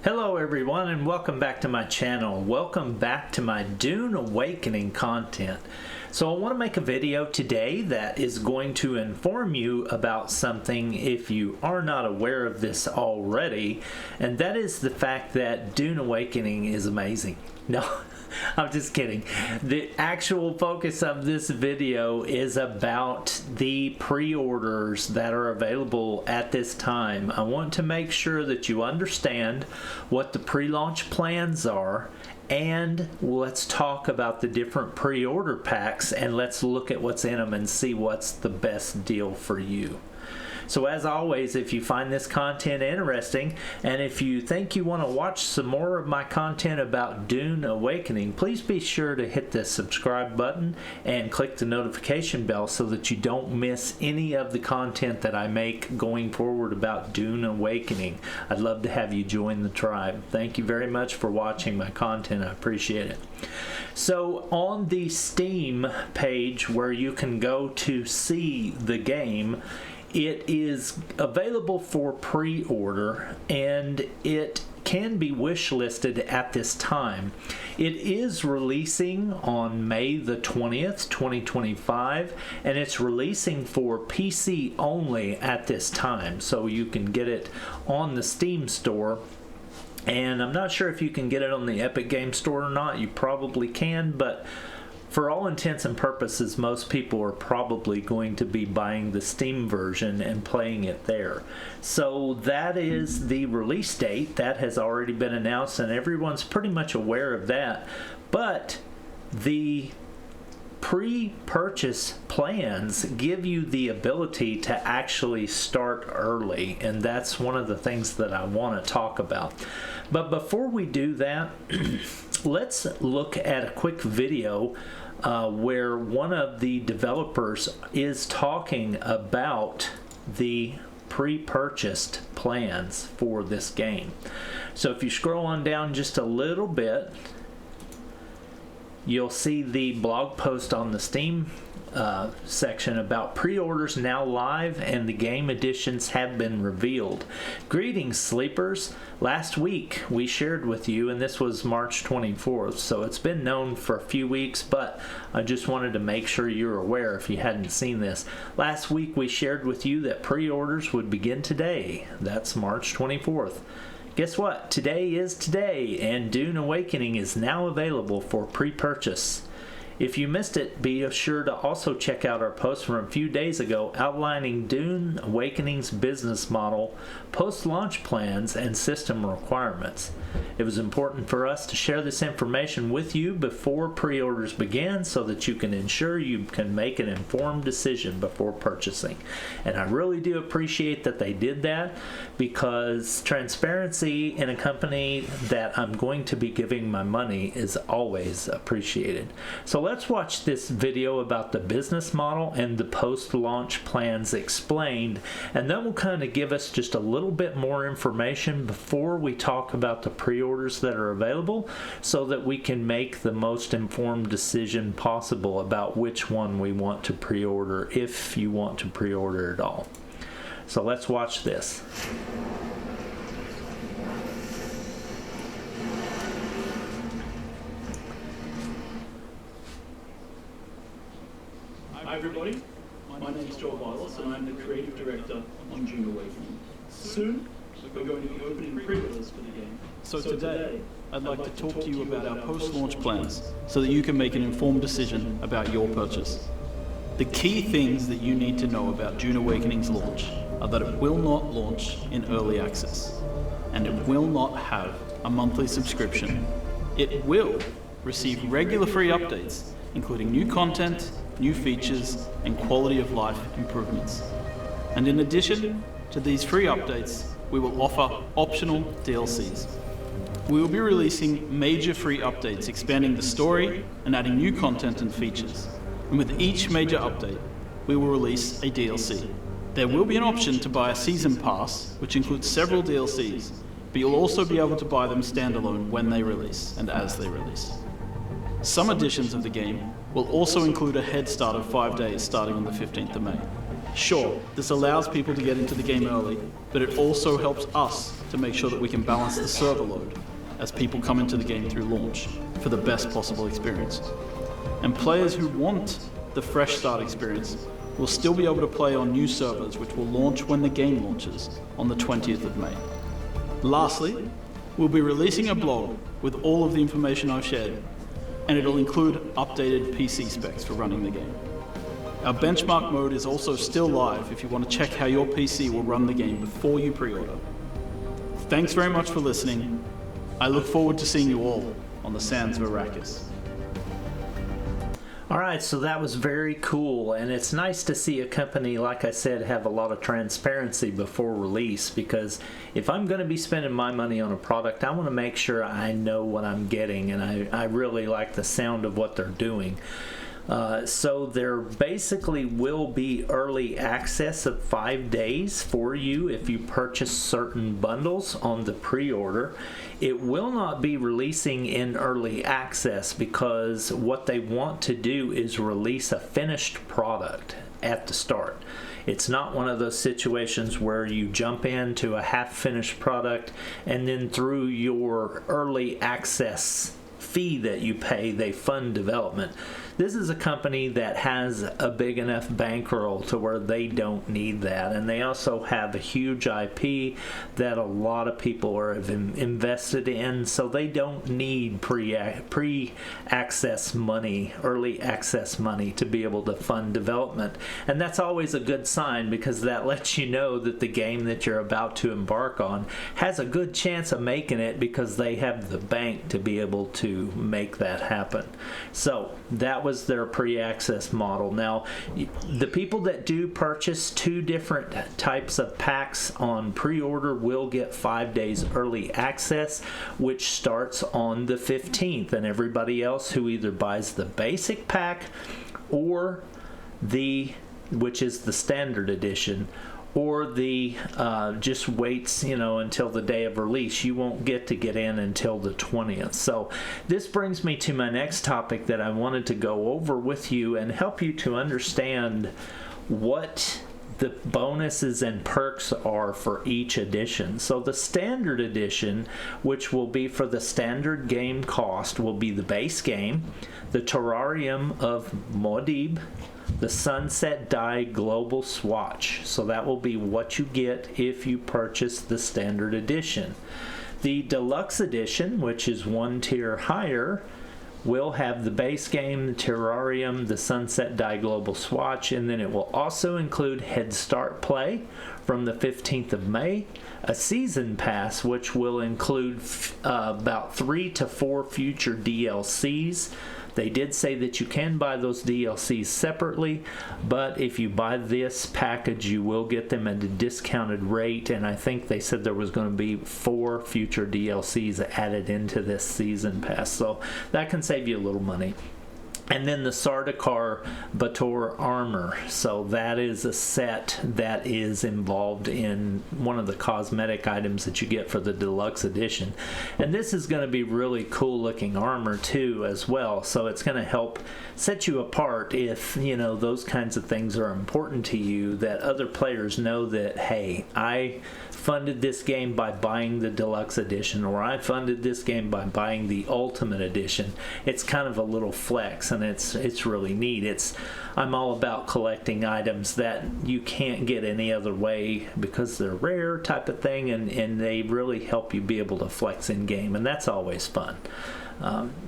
Hello everyone and welcome back to my channel. Welcome back to my Dune Awakening content. So I want to make a video today that is going to inform you about something if you are not aware of this already, and that is the fact that Dune Awakening is amazing. No, I'm just kidding. The actual focus of this video is about the pre-orders that are available at this time. I want to make sure that you understand what the pre-launch plans are, and let's talk about the different pre-order packs and let's look at what's in them and see what's the best deal for you. So as always, if you find this content interesting and if you think you want to watch some more of my content about Dune Awakening, please be sure to hit the subscribe button and click the notification bell so that you don't miss any of the content that I make going forward about Dune Awakening. I'd love to have you join the tribe. Thank you very much for watching my content. I appreciate it. So on the Steam page where you can go to see the game, it is available for pre-order and it can be wish listed at this time. It is releasing on May the 20th, 2025, and it's releasing for PC only at this time. So you can get it on the Steam store. And I'm not sure if you can get it on the Epic Game Store or not. You probably can, but for all intents and purposes, most people are probably going to be buying the Steam version and playing it there. So that is the release date. That has already been announced and everyone's pretty much aware of that. But the pre-purchase plans give you the ability to actually start early, and that's one of the things that I want to talk about. But before we do that, let's look at a quick video where one of the developers is talking about the pre-purchased plans for this game. So if you scroll on down just a little bit, you'll see the blog post on the Steam section about pre-orders now live and the game editions have been revealed. Greetings, sleepers. Last week we shared with you, and this was March 24th, so it's been known for a few weeks, but I just wanted to make sure you're aware if you hadn't seen this. Last week we shared with you that pre-orders would begin today. That's March 24th. Guess what? Today is today, and Dune Awakening is now available for pre-purchase. If you missed it, be sure to also check out our post from a few days ago outlining Dune Awakening's business model, post-launch plans, and system requirements. It was important for us to share this information with you before pre-orders begin so that you can ensure you can make an informed decision before purchasing. And I really do appreciate that they did that, because transparency in a company that I'm going to be giving my money is always appreciated. So let's watch this video about the business model and the post-launch plans explained, and that will kind of give us just a little bit more information before we talk about the pre-orders that are available, so that we can make the most informed decision possible about which one we want to pre-order, if you want to pre-order at all. So let's watch this. Hi everybody, my name is Joel Vilas and I'm the Creative Director on Dune Awakening. Soon, we're going to be opening pre-orders for the game. So today, I'd like to talk to you about our post-launch plans so that you can make an informed decision about your purchase. The key things that you need to know about Dune Awakening's launch are that it will not launch in early access, and it will not have a monthly subscription. It will receive regular free updates, including new content, new features, and quality of life improvements. And in addition to these free updates, we will offer optional DLCs. We will be releasing major free updates expanding the story and adding new content and features. And with each major update, we will release a DLC. There will be an option to buy a season pass, which includes several DLCs, but you'll also be able to buy them standalone when they release and as they release. Some editions of the game will also include a head start of 5 days starting on the 15th of May. Sure, this allows people to get into the game early, but it also helps us to make sure that we can balance the server load as people come into the game through launch for the best possible experience. And players who want the fresh start experience will still be able to play on new servers which will launch when the game launches on the 20th of May. Lastly, we'll be releasing a blog with all of the information I've shared, and it'll include updated PC specs for running the game. Our benchmark mode is also still live if you want to check how your PC will run the game before you pre-order. Thanks very much for listening. I look forward to seeing you all on the sands of Arrakis. Alright, so that was very cool, and it's nice to see a company, like I said, have a lot of transparency before release, because if I'm going to be spending my money on a product, I want to make sure I know what I'm getting, and I really like the sound of what they're doing. So there basically will be early access of 5 days for you if you purchase certain bundles on the pre-order. It will not be releasing in early access because what they want to do is release a finished product at the start. It's not one of those situations where you jump into a half-finished product and then through your early access fee that you pay, they fund development. This is a company that has a big enough bankroll to where they don't need that, and they also have a huge IP that a lot of people are invested in, so they don't need pre-access money, early access money to be able to fund development. And that's always a good sign, because that lets you know that the game that you're about to embark on has a good chance of making it, because they have the bank to be able to make that happen. So that was their pre-access model. Now, the people that do purchase 2 different types of packs on pre-order will get 5 days early access, which starts on the 15th, and everybody else who either buys the basic pack or which is the standard edition, or the just waits, until the day of release, you won't get in until the 20th. So this brings me to my next topic that I wanted to go over with you and help you to understand what the bonuses and perks are for each edition. So the standard edition, which will be for the standard game cost, will be the base game, the Terrarium of Muad'Dib, the Sunset Die Global Swatch. So that will be what you get if you purchase the standard edition. The deluxe edition, which is 1 tier higher, will have the base game, the Terrarium, the Sunset Die Global Swatch, and then it will also include Head Start Play from the 15th of May, a Season Pass, which will include about 3 to 4 future DLCs. They did say that you can buy those DLCs separately, but if you buy this package, you will get them at a discounted rate, and I think they said there was going to be 4 future DLCs added into this season pass, so that can save you a little money. And then the Sardaukar Bator armor. So that is a set that is involved in one of the cosmetic items that you get for the deluxe edition. And this is going to be really cool looking armor too as well. So it's going to help set you apart if, those kinds of things are important to you, that other players know that, hey, I funded this game by buying the deluxe edition, or I funded this game by buying the ultimate edition. It's kind of a little flex, and it's really neat. I'm all about collecting items that you can't get any other way because they're rare type of thing, and they really help you be able to flex in game, and that's always fun.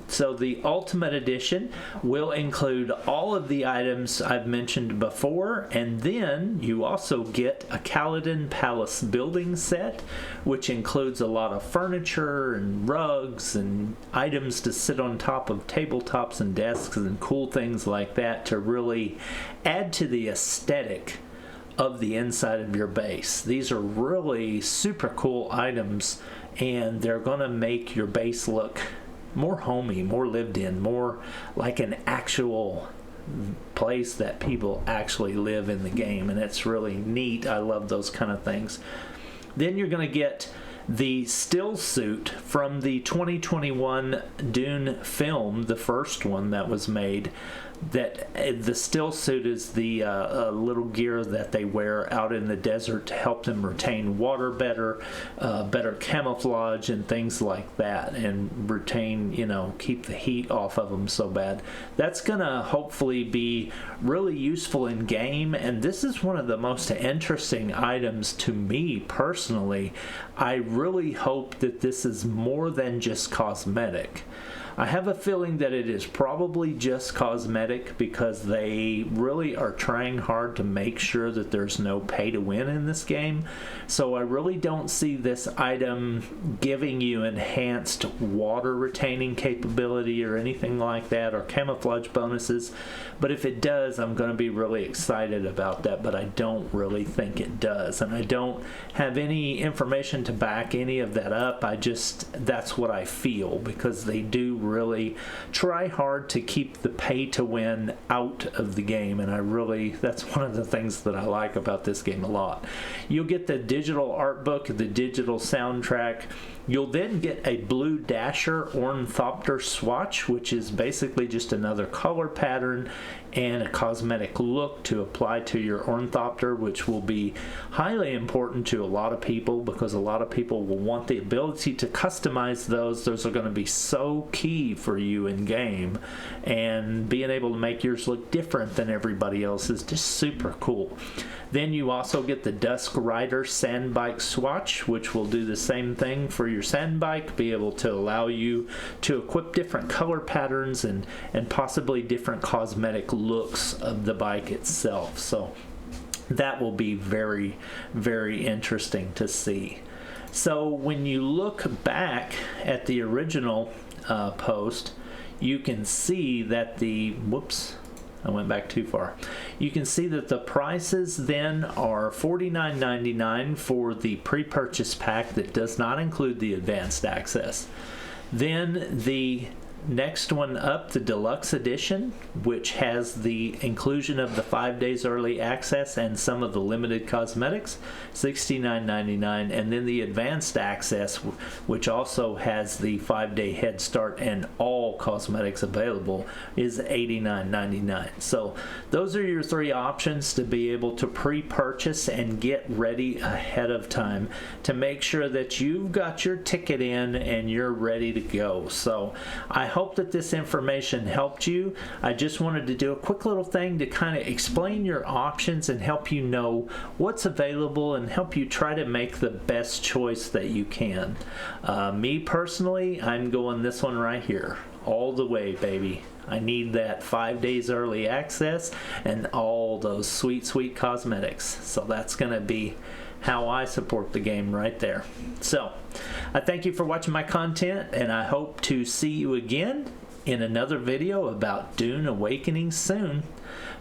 So the Ultimate Edition will include all of the items I've mentioned before, and then you also get a Kaladin Palace building set, which includes a lot of furniture and rugs and items to sit on top of tabletops and desks and cool things like that to really add to the aesthetic of the inside of your base. These are really super cool items, and they're going to make your base look more homey, more lived in, more like an actual place that people actually live in the game, and it's really neat. I love those kind of things. Then you're going to get the still suit from the 2021 Dune film, the first one that was made. that the still suit is the little gear that they wear out in the desert to help them retain water better, better camouflage and things like that, and retain, you know, keep the heat off of them so bad. That's gonna hopefully be really useful in game, and this is one of the most interesting items to me personally. I really hope that this is more than just cosmetic. I have a feeling that it is probably just cosmetic because they really are trying hard to make sure that there's no pay to win in this game. So I really don't see this item giving you enhanced water retaining capability or anything like that, or camouflage bonuses. But if it does, I'm going to be really excited about that, but I don't really think it does. And I don't have any information to back any of that up. That's what I feel, because they do really try hard to keep the pay to win out of the game, and that's one of the things that I like about this game a lot. You'll get the digital art book, the digital soundtrack. You'll then get a blue dasher ornithopter swatch, which is basically just another color pattern and a cosmetic look to apply to your ornithopter, which will be highly important to a lot of people, because a lot of people will want the ability to customize those. Those are going to be so key for you in game, and being able to make yours look different than everybody else is just super cool. Then you also get the Dusk Rider sand bike swatch, which will do the same thing for your sand bike, be able to allow you to equip different color patterns and possibly different cosmetic looks of the bike itself. So that will be very, very interesting to see. So when you look back at the original post, you can see that I went back too far. You can see that the prices then are $49.99 for the pre-purchase pack that does not include the advanced access. Then the next one up, the deluxe edition, which has the inclusion of the 5 days early access and some of the limited cosmetics, $69.99. And then the advanced access, which also has the 5-day head start and all cosmetics available, is $89.99. So those are your three options to be able to pre-purchase and get ready ahead of time to make sure that you've got your ticket in and you're ready to go. So I hope that this information helped you. I just wanted to do a quick little thing to kind of explain your options and help you know what's available and help you try to make the best choice that you can. Me personally, I'm going this one right here. All the way, baby. I need that 5 days early access and all those sweet, sweet cosmetics. So that's going to be how I support the game right there. So I thank you for watching my content, and I hope to see you again in another video about Dune Awakening soon.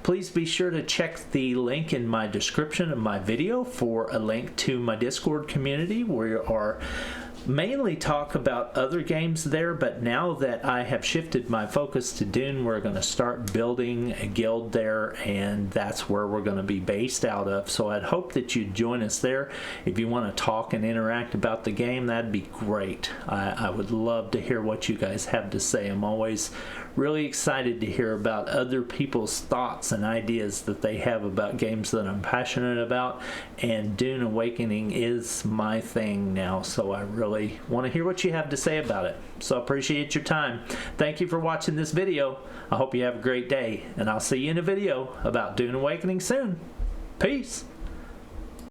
Please be sure to check the link in my description of my video for a link to my Discord community, where you are mainly talk about other games there, but now that I have shifted my focus to Dune, we're going to start building a guild there, and that's where we're going to be based out of. So I'd hope that you'd join us there. If you want to talk and interact about the game, that'd be great. I would love to hear what you guys have to say. I'm always really excited to hear about other people's thoughts and ideas that they have about games that I'm passionate about, and Dune Awakening is my thing now, so I really want to hear what you have to say about it. So I appreciate your time. Thank you for watching this video. I hope you have a great day, and I'll see you in a video about Dune Awakening soon. Peace.